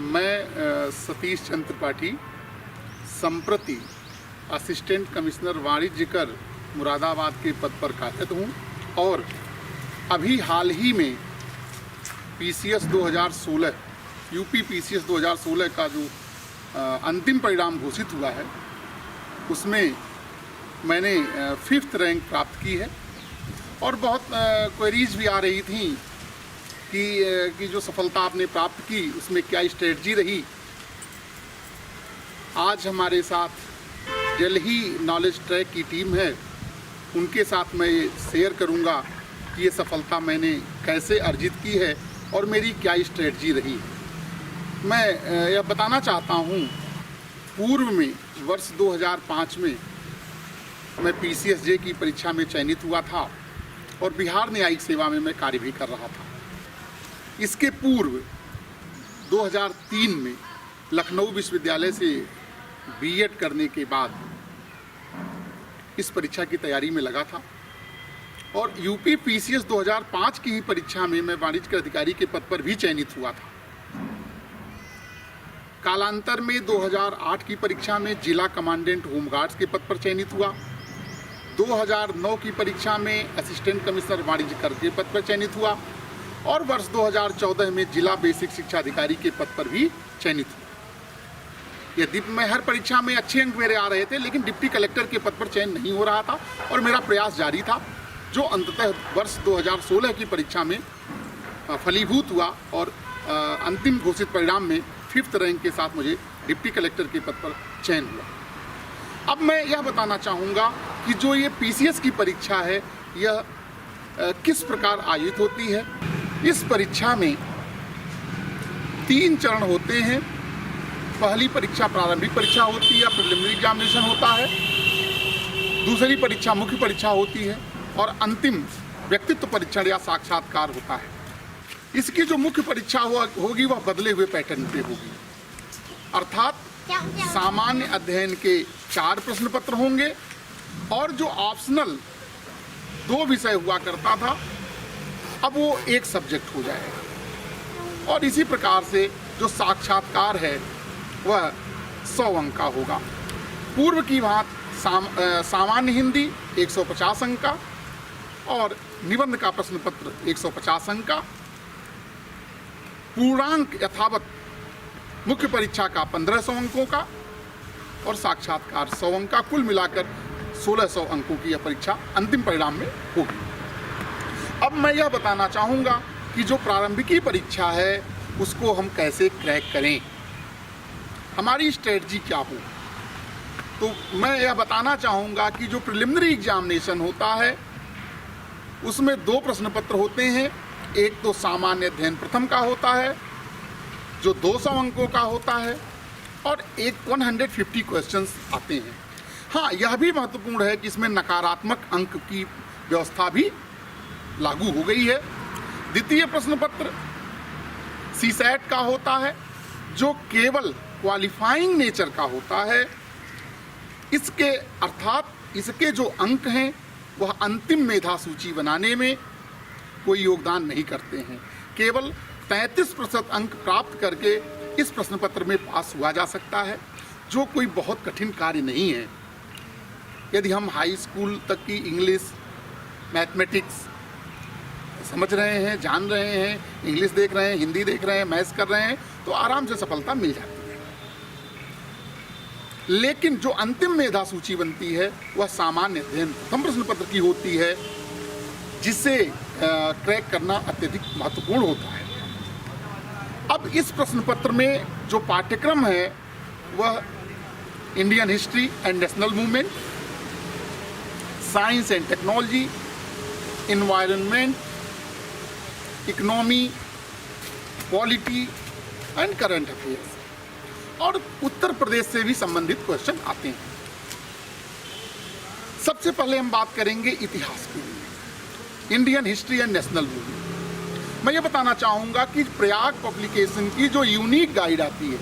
मैं सतीश चंद्र त्रिपाठी संप्रति assistant commissioner वाणिज्य कर मुरादाबाद के पद पर कार्यरत हूँ और अभी हाल ही में पीसीएस 2016 यूपी पीसीएस 2016 का जो अंतिम परिणाम घोषित हुआ है उसमें मैंने 5th रैंक प्राप्त की है और बहुत क्वेरीज भी आ रही थी कि जो सफलता आपने प्राप्त की उसमें क्या स्ट्रेटजी रही। आज हमारे साथ दिल्ली नॉलेज ट्रैक की टीम है, उनके साथ मैं ये शेयर करूंगा कि ये सफलता मैंने कैसे अर्जित की है और मेरी क्या स्ट्रेटजी रही। मैं यह बताना चाहता हूँ, पूर्व में वर्ष 2005 में मैं पीसीएसजे की परीक्षा में चयनित हुआ था और बिहार न्यायिक सेवा में मैं कार्य भी कर रहा था। इसके पूर्व 2003 में लखनऊ विश्वविद्यालय से बीएड करने के बाद इस परीक्षा की तैयारी में लगा था और यूपी पीसीएस 2005 की ही परीक्षा में मैं वाणिज्य के अधिकारी के पद पर भी चयनित हुआ था। कालांतर में 2008 की परीक्षा में जिला कमांडेंट होमगार्ड्स के पद पर चयनित हुआ। 2009 की परीक्षा में असिस्टेंट कमिश्नर वाणिज्य कर के पद पर चयनित हुआ और वर्ष 2014 में जिला बेसिक शिक्षा अधिकारी के पद पर भी चयनित हुआ। यदि मैं हर परीक्षा में अच्छे अंक मेरे आ रहे थे, लेकिन डिप्टी कलेक्टर के पद पर चयन नहीं हो रहा था और मेरा प्रयास जारी था, जो अंततः वर्ष 2016 की परीक्षा में फलीभूत हुआ और अंतिम घोषित परिणाम में 5th रैंक के साथ मुझे डिप्टी कलेक्टर के पद पर चयन हुआ। अब मैं यह बताना चाहूँगा कि जो ये पीसीएस की परीक्षा है यह किस प्रकार आयोजित होती है। इस परीक्षा में 3 चरण होते हैं। पहली परीक्षा प्रारंभिक परीक्षा होती है, प्रिलिमिनरी एग्जामिनेशन होता है। दूसरी परीक्षा मुख्य परीक्षा होती है और अंतिम व्यक्तित्व परीक्षण या साक्षात्कार होता है। इसकी जो मुख्य परीक्षा होगी वह बदले हुए पैटर्न पे होगी, अर्थात सामान्य अध्ययन के 4 प्रश्न पत्र होंगे और जो ऑप्शनल 2 विषय हुआ करता था अब वो 1 सब्जेक्ट हो जाएगा और इसी प्रकार से जो साक्षात्कार है वह 100 अंक का होगा। पूर्व की भांति सामान्य हिंदी 150 अंक का और निबंध का प्रश्न पत्र 150 अंक का, पूर्णांक यथावत मुख्य परीक्षा का 1500 अंकों का और साक्षात्कार 100 अंक का, कुल मिलाकर 1600 अंकों की यह परीक्षा अंतिम परिणाम में होगी। अब मैं यह बताना चाहूँगा कि जो प्रारंभिकी परीक्षा है उसको हम कैसे क्रैक करें, हमारी स्ट्रेटजी क्या हो। तो मैं यह बताना चाहूँगा कि जो प्रिलिमिनरी एग्जामिनेशन होता है उसमें 2 प्रश्न पत्र होते हैं। एक तो सामान्य अध्ययन प्रथम का होता है जो 200 अंकों का होता है और एक 150 क्वेश्चंस आते हैं। हाँ, यह भी महत्वपूर्ण है कि इसमें नकारात्मक अंक की व्यवस्था भी लागू हो गई है। द्वितीय प्रश्न पत्र सीसैट का होता है जो केवल क्वालिफाइंग नेचर का होता है। इसके अर्थात इसके जो अंक हैं वह अंतिम मेधा सूची बनाने में कोई योगदान नहीं करते हैं। केवल 33% अंक प्राप्त करके इस प्रश्न पत्र में पास हुआ जा सकता है, जो कोई बहुत कठिन कार्य नहीं है। यदि हम हाई स्कूल तक की इंग्लिश, मैथमेटिक्स समझ रहे हैं, जान रहे हैं, इंग्लिश देख रहे हैं, हिंदी देख रहे हैं, मैथ्स कर रहे हैं, तो आराम से सफलता मिल जाती है। लेकिन जो अंतिम मेधा सूची बनती है वह सामान्य अध्ययन प्रथम प्रश्न पत्र की होती है, जिसे क्रैक करना अत्यधिक महत्वपूर्ण होता है। अब इस प्रश्न पत्र में जो पाठ्यक्रम है वह Indian history and national movement, science and technology, environment, economy, polity and current affairs और उत्तर प्रदेश से भी संबंधित क्वेश्चन आते हैं। सबसे पहले हम बात करेंगे इतिहास की, Indian history and national movement. मैं ये बताना चाहूँगा कि प्रयाग पब्लिकेशन की जो यूनिक गाइड आती है,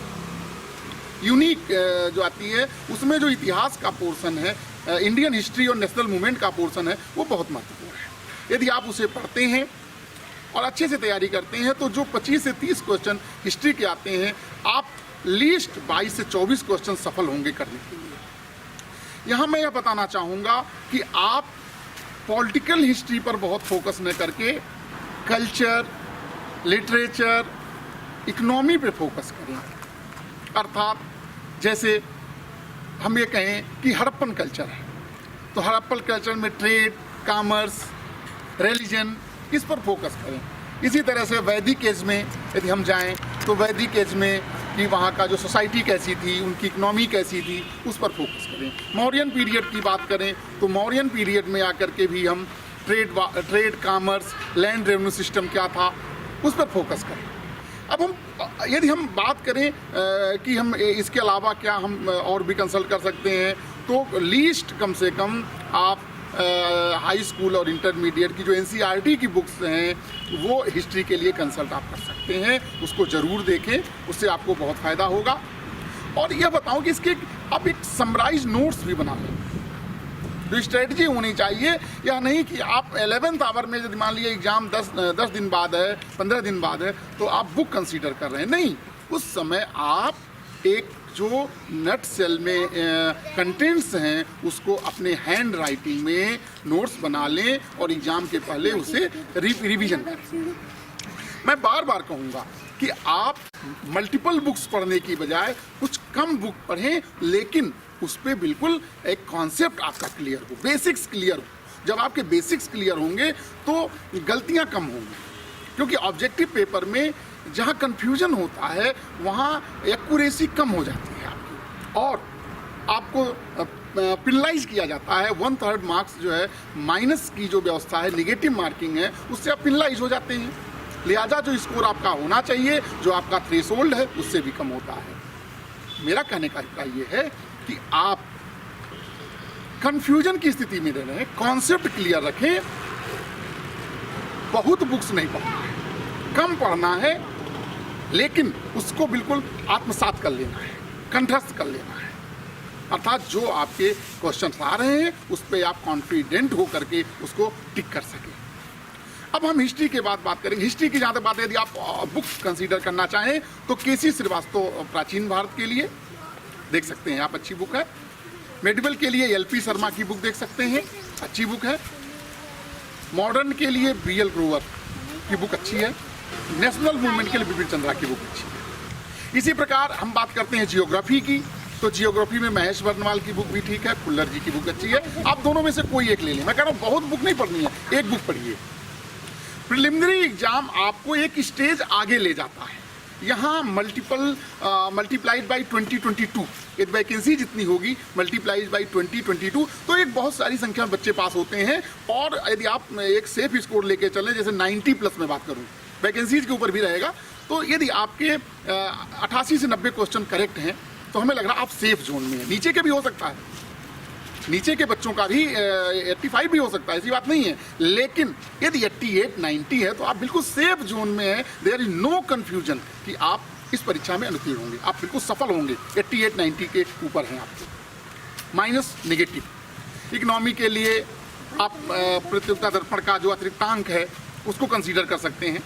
यूनिक जो आती है, उसमें जो इतिहास का पोर्शन है, इंडियन हिस्ट्री और नेशनल मूवमेंट का पोर्शन है, वो बहुत महत्वपूर्ण है। यदि आप उसे पढ़ते हैं और अच्छे से तैयारी करते हैं तो जो 25 से 30 क्वेश्चन हिस्ट्री के आते हैं आप लीस्ट 22 से 24 क्वेश्चन सफल होंगे करने के लिए। यहाँ मैं यह बताना चाहूँगा कि आप पॉलिटिकल हिस्ट्री पर बहुत फोकस न करके कल्चर, लिटरेचर, इकोनॉमी पे फोकस करें। अर्थात जैसे हम ये कहें कि हड़प्पन कल्चर है, तो हड़प्पन कल्चर में ट्रेड, कॉमर्स, रिलीजन, इस पर फोकस करें। इसी तरह से वैदिक एज में यदि हम जाएं तो वैदिक एज में कि वहाँ का जो सोसाइटी कैसी थी, उनकी इकोनॉमी कैसी थी, उस पर फोकस करें। मौर्यन पीरियड की बात करें तो मौर्यन पीरियड में आकर के भी हम trade, commerce, land revenue system क्या था, उस पर फोकस करें। अब यदि हम बात करें कि हम इसके अलावा क्या हम और भी कंसल्ट कर सकते हैं, तो लीस्ट कम से कम आप हाई स्कूल और इंटरमीडिएट की जो NCERT की बुक्स हैं वो हिस्ट्री के लिए कंसल्ट आप कर सकते हैं, उसको ज़रूर देखें, उससे आपको बहुत फ़ायदा होगा। और यह बताऊं कि इसके आप एक समराइज नोट्स भी बना लें। जो स्ट्रेटजी होनी चाहिए, यह नहीं कि आप 11th आवर में यदि मान लीजिए एग्ज़ाम 10 दिन बाद है, 15 दिन बाद है, तो आप बुक कंसीडर कर रहे हैं। नहीं, उस समय आप एक जो नट सेल में कंटेंट्स हैं उसको अपने हैंड राइटिंग में नोट्स बना लें और एग्ज़ाम के पहले उसे रिवीजन करें। मैं बार बार कहूँगा कि आप मल्टीपल बुक्स पढ़ने की बजाय कुछ कम बुक पढ़ें, लेकिन उस पर बिल्कुल एक कॉन्सेप्ट आपका क्लियर हो, बेसिक्स क्लियर हो। जब आपके बेसिक्स क्लियर होंगे तो गलतियाँ कम होंगी, क्योंकि ऑब्जेक्टिव पेपर में जहाँ कन्फ्यूजन होता है वहाँ एक्यूरेसी कम हो जाती है आपकी, और आपको पेनलाइज किया जाता है। 1/3 मार्क्स जो है माइनस की जो व्यवस्था है, नेगेटिव मार्किंग है, उससे आप पेनलाइज हो जाते हैं। लिहाजा जो स्कोर आपका होना चाहिए, जो आपका थ्रेशोल्ड है, उससे भी कम होता है। मेरा कहने का ये है कि आप कन्फ्यूजन की स्थिति में रह रहे हैं, कॉन्सेप्ट क्लियर रखें, बहुत बुक्स नहीं पढ़ना है, कम पढ़ना है, लेकिन उसको बिल्कुल आत्मसात कर लेना है, कंठस्थ कर लेना है। अर्थात जो आपके क्वेश्चंस आ रहे हैं उस पर आप कॉन्फिडेंट हो करके उसको टिक कर सकें। अब हम हिस्ट्री के बाद बात करेंगे। हिस्ट्री की जहाँ तक बात है, यदि आप बुक कंसीडर करना चाहें तो केसी श्रीवास्तव प्राचीन भारत के लिए देख सकते हैं आप, अच्छी बुक है। मेडिवल के लिए LP शर्मा की बुक देख सकते हैं, अच्छी बुक है। मॉडर्न के लिए BL ग्रोवर की बुक अच्छी है। नेशनल मूवमेंट के लिए बिपिन चंद्रा की बुक अच्छी है। इसी प्रकार हम बात करते हैं जियोग्राफी की, तो जियोग्राफी में महेश वर्णवाल की बुक भी ठीक है, खुल्लर जी की बुक अच्छी है। आप दोनों में से कोई एक ले लें। मैं कह रहा हूँ बहुत बुक नहीं पढ़नी है, एक बुक पढ़िए। प्रिलिमिनरी एग्जाम आपको एक स्टेज आगे ले जाता है। यहाँ मल्टीप्लाइड बाई 2022, एक वैकेंसी जितनी होगी मल्टीप्लाइड बाई 2022, तो एक बहुत सारी संख्या में बच्चे पास होते हैं। और यदि आप एक सेफ स्कोर लेके चलें, जैसे 90+ में बात करूँ, वैकेंसीज के ऊपर भी रहेगा, तो यदि आपके 88 से 90 क्वेश्चन करेक्ट हैं तो हमें लग रहा है आप सेफ जोन में हैं। नीचे के भी हो सकता है, नीचे के बच्चों का भी 85 भी हो सकता है, ऐसी बात नहीं है। लेकिन यदि 88, 90 है तो आप बिल्कुल सेफ जोन में हैं। देयर इज नो कन्फ्यूजन कि आप इस परीक्षा में अनुत्तीर्ण होंगे, आप बिल्कुल सफल होंगे। 88, 90 के ऊपर हैं आपको, माइनस नेगेटिव। इकोनॉमी के लिए आप प्रतियोगिता दर्पण का जो अतिरिक्तांक है उसको कंसीडर कर सकते हैं।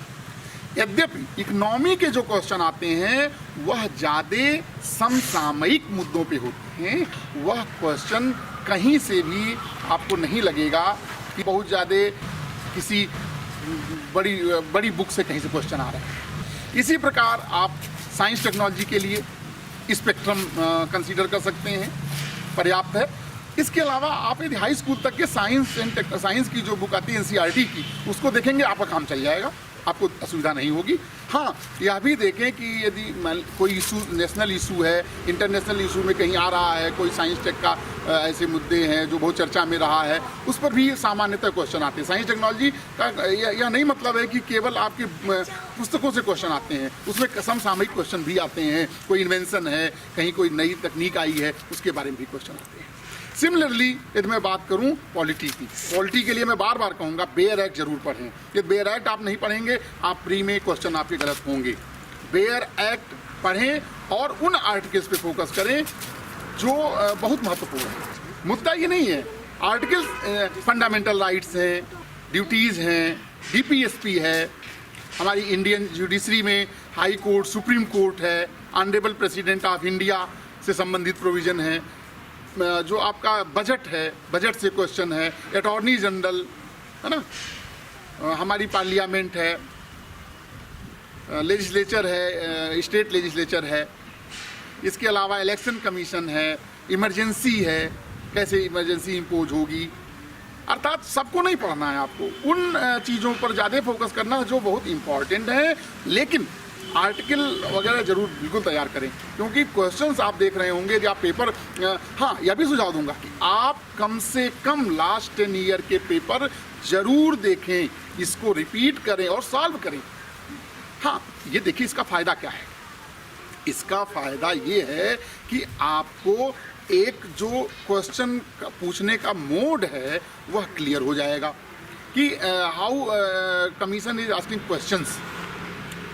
यद्यपि इकोनॉमी के जो क्वेश्चन आते हैं वह ज़्यादा समसामयिक मुद्दों पे होते हैं। वह क्वेश्चन कहीं से भी आपको नहीं लगेगा कि बहुत ज़्यादा किसी बड़ी बुक से कहीं से क्वेश्चन आ रहे हैं। इसी प्रकार आप साइंस टेक्नोलॉजी के लिए स्पेक्ट्रम कंसीडर कर सकते हैं, पर्याप्त है। इसके अलावा आप यदि हाई स्कूल तक के साइंस की जो बुक आती है NCERT की, उसको देखेंगे, आपका काम चल जाएगा, आपको असुविधा नहीं होगी। हाँ, यह भी देखें कि यदि कोई इशू, नेशनल इशू है, इंटरनेशनल इशू में कहीं आ रहा है, कोई साइंस टेक का ऐसे मुद्दे हैं जो बहुत चर्चा में रहा है, उस पर भी सामान्यतः क्वेश्चन आते हैं। साइंस टेक्नोलॉजी का यह नहीं मतलब है कि केवल आपके पुस्तकों से क्वेश्चन आते हैं, उसमें समसामयिक क्वेश्चन भी आते हैं। कोई इन्वेंशन है, कहीं कोई नई तकनीक आई है, उसके बारे में भी क्वेश्चन आते हैं। सिमिलरली यदि मैं बात करूं पॉलिटी की, पॉलिटी के लिए मैं बार बार कहूँगा बेयर एक्ट जरूर पढ़ें। यदि बेयर एक्ट आप नहीं पढ़ेंगे, आप प्री में क्वेश्चन आपके गलत होंगे। बेयर एक्ट पढ़ें और उन आर्टिकल्स पे फोकस करें जो बहुत महत्वपूर्ण है। मुद्दा ये नहीं है, आर्टिकल्स फंडामेंटल राइट्स हैं, ड्यूटीज़ हैं, DPSP है, हमारी इंडियन जुडिशरी में हाई कोर्ट, सुप्रीम कोर्ट है, ऑनरेबल प्रेसिडेंट ऑफ इंडिया से संबंधित प्रोविज़न है, जो आपका बजट है, बजट से क्वेश्चन है, अटॉर्नी जनरल है ना, हमारी पार्लियामेंट है, लेजिस्लेचर है, स्टेट लेजिस्लेचर है, इसके अलावा इलेक्शन कमीशन है, इमरजेंसी है, कैसे इमरजेंसी इम्पोज होगी। अर्थात सबको नहीं पढ़ना है, आपको उन चीज़ों पर ज़्यादा फोकस करना है जो बहुत इम्पॉर्टेंट है। लेकिन आर्टिकल वगैरह जरूर बिल्कुल तैयार करें, क्योंकि क्वेश्चंस आप देख रहे होंगे यदि आप पेपर, हाँ यह भी सुझाव दूंगा कि आप कम से कम लास्ट 10 ईयर के पेपर जरूर देखें, इसको रिपीट करें और सॉल्व करें। हाँ ये देखिए इसका फ़ायदा क्या है। इसका फ़ायदा ये है कि आपको एक जो क्वेश्चन पूछने का मोड है वह क्लियर हो जाएगा कि how commission is asking questions,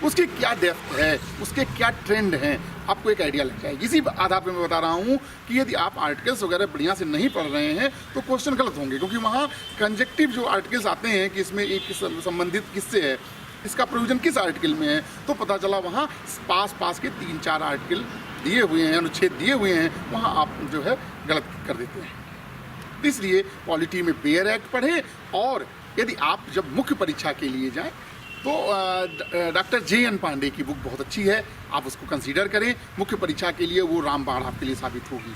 उसकी क्या डेप्थ है, उसके क्या ट्रेंड हैं, आपको एक आइडिया लग जाएगा। इसी आधार पर मैं बता रहा हूँ कि यदि आप आर्टिकल्स वगैरह बढ़िया से नहीं पढ़ रहे हैं तो क्वेश्चन गलत होंगे, क्योंकि वहाँ कंजेक्टिव जो आर्टिकल्स आते हैं कि इसमें एक संबंधित किससे है, इसका प्रोविज़न किस आर्टिकल में है, तो पता चला वहाँ पास के 3-4 आर्टिकल दिए हुए हैं, अनुच्छेद दिए हुए हैं, वहाँ आप जो है गलत कर देते हैं। इसलिए पॉलिटी में बेयर एक्ट पढ़ें, और यदि आप जब मुख्य परीक्षा के लिए जाएं तो डॉक्टर JN पांडे की बुक बहुत अच्छी है, आप उसको कंसीडर करें। मुख्य परीक्षा के लिए वो रामबाण आपके लिए साबित होगी।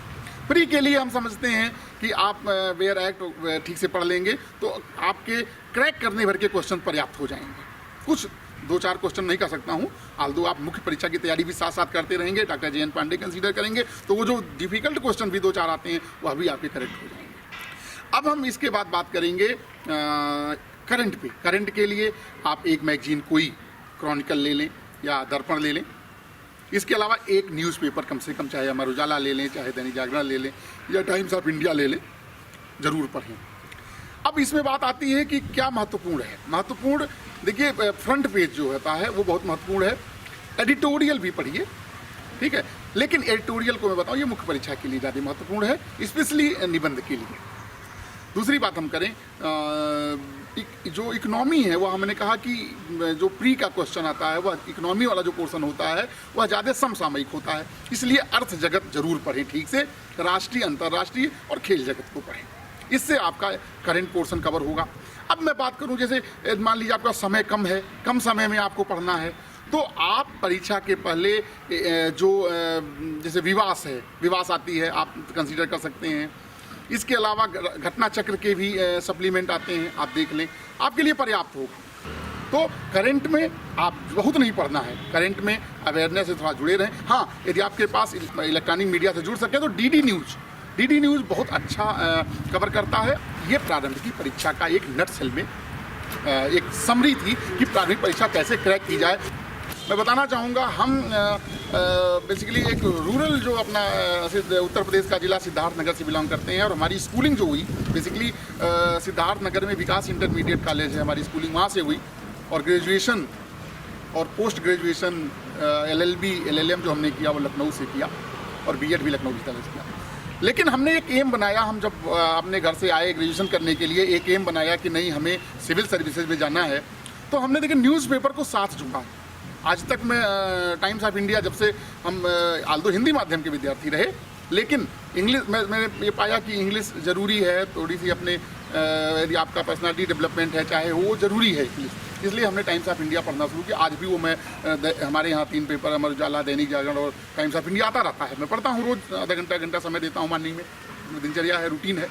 प्री के लिए हम समझते हैं कि आप बेयर एक्ट ठीक से पढ़ लेंगे तो आपके क्रैक करने भर के क्वेश्चन पर्याप्त हो जाएंगे। कुछ 2-4 क्वेश्चन नहीं कर सकता हूँ, आल्दो आप मुख्य परीक्षा की तैयारी भी साथ साथ करते रहेंगे, डॉक्टर JN पांडे कंसीडर करेंगे तो वो जो डिफिकल्ट क्वेश्चन भी 2-4 आते हैं वह भी आपके करेक्ट हो जाएंगे। अब हम इसके बाद बात करेंगे करंट पे। करंट के लिए आप एक मैगजीन, कोई क्रॉनिकल ले लें या दर्पण ले लें। इसके अलावा एक न्यूज़पेपर कम से कम, चाहे अमर उजाला ले लें, चाहे दैनिक जागरण ले लें या टाइम्स ऑफ इंडिया ले लें, ज़रूर पढ़ें। अब इसमें बात आती है कि क्या महत्वपूर्ण है। महत्वपूर्ण देखिए, फ्रंट पेज जो होता है वो बहुत महत्वपूर्ण है। एडिटोरियल भी पढ़िए, ठीक है, लेकिन एडिटोरियल को मैं बताऊँ ये मुख्य परीक्षा के लिए ज़्यादा महत्वपूर्ण है, स्पेशली निबंध के लिए। दूसरी बात हम करें, जो इकोनॉमी है वह हमने कहा कि जो प्री का क्वेश्चन आता है वह इकोनॉमी वाला जो पोर्शन होता है वह ज़्यादा समसामयिक होता है, इसलिए अर्थ जगत जरूर पढ़ें ठीक से, राष्ट्रीय, अंतर्राष्ट्रीय और खेल जगत को पढ़ें, इससे आपका करंट पोर्शन कवर होगा। अब मैं बात करूं, जैसे मान लीजिए आपका समय कम है, कम समय में आपको पढ़ना है, तो आप परीक्षा के पहले जो जैसे विवास है, विवास आती है, आप कंसीडर कर सकते हैं। इसके अलावा घटना चक्र के भी सप्लीमेंट आते हैं, आप देख लें, आपके लिए पर्याप्त होगा। तो करंट में आप बहुत नहीं पढ़ना है, करंट में अवेयरनेस से थोड़ा जुड़े रहें। हाँ, यदि आपके पास इलेक्ट्रॉनिक मीडिया से जुड़ सके तो DD न्यूज़ बहुत अच्छा कवर करता है। ये प्रारंभिक की परीक्षा का एक नटसेल में एक समरी थी कि प्रारंभिक परीक्षा कैसे क्रैक की जाए। मैं बताना चाहूँगा, हम बेसिकली एक रूरल जो अपना उत्तर प्रदेश का जिला सिद्धार्थनगर से बिलोंग करते हैं, और हमारी स्कूलिंग जो हुई बेसिकली सिद्धार्थनगर में विकास इंटरमीडिएट कॉलेज है, हमारी स्कूलिंग वहाँ से हुई, और ग्रेजुएशन और पोस्ट ग्रेजुएशन LLB LLM जो हमने किया वो लखनऊ से किया, और BEd भी लखनऊ से किया। लेकिन हमने एक एम बनाया, हम जब अपने घर से आए ग्रेजुएशन करने के लिए, एक एम बनाया कि नहीं हमें सिविल सर्विसेज में जाना है, तो हमने देखिए न्यूज़पेपर को साथ जोड़ा। आज तक मैं टाइम्स ऑफ इंडिया, जब से हम आल्दो हिंदी माध्यम के विद्यार्थी रहे, लेकिन इंग्लिश मैंने ये पाया कि इंग्लिश ज़रूरी है, थोड़ी सी अपने यदि आपका पर्सनालिटी डेवलपमेंट है चाहे वो ज़रूरी है इंग्लिश, इसलिए हमने टाइम्स ऑफ इंडिया पढ़ना शुरू किया। आज भी वो मैं हमारे यहाँ 3 पेपर, अमर उजाला, दैनिक जागरण और टाइम्स ऑफ इंडिया आता रहता है, मैं पढ़ता हूँ रोज़, आधा घंटा समय देता हूँ मॉर्निंग में, दिनचर्या है, रूटीन है।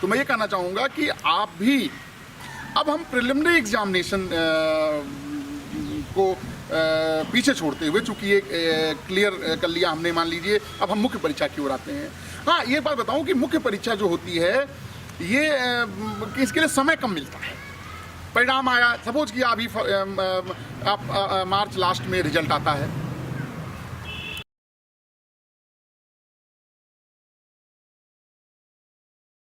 तो मैं ये कहना चाहूँगा कि आप भी, अब हम प्रिलिमिनरी एग्जामिनेशन को पीछे छोड़ते हुए, चूँकि ये क्लियर कर लिया हमने, मान लीजिए अब हम मुख्य परीक्षा की ओर आते हैं। हाँ, ये बात बताऊँ कि मुख्य परीक्षा जो होती है ये इसके लिए समय कम मिलता है। परिणाम आया, सपोज कि अभी आप मार्च लास्ट में रिजल्ट आता है,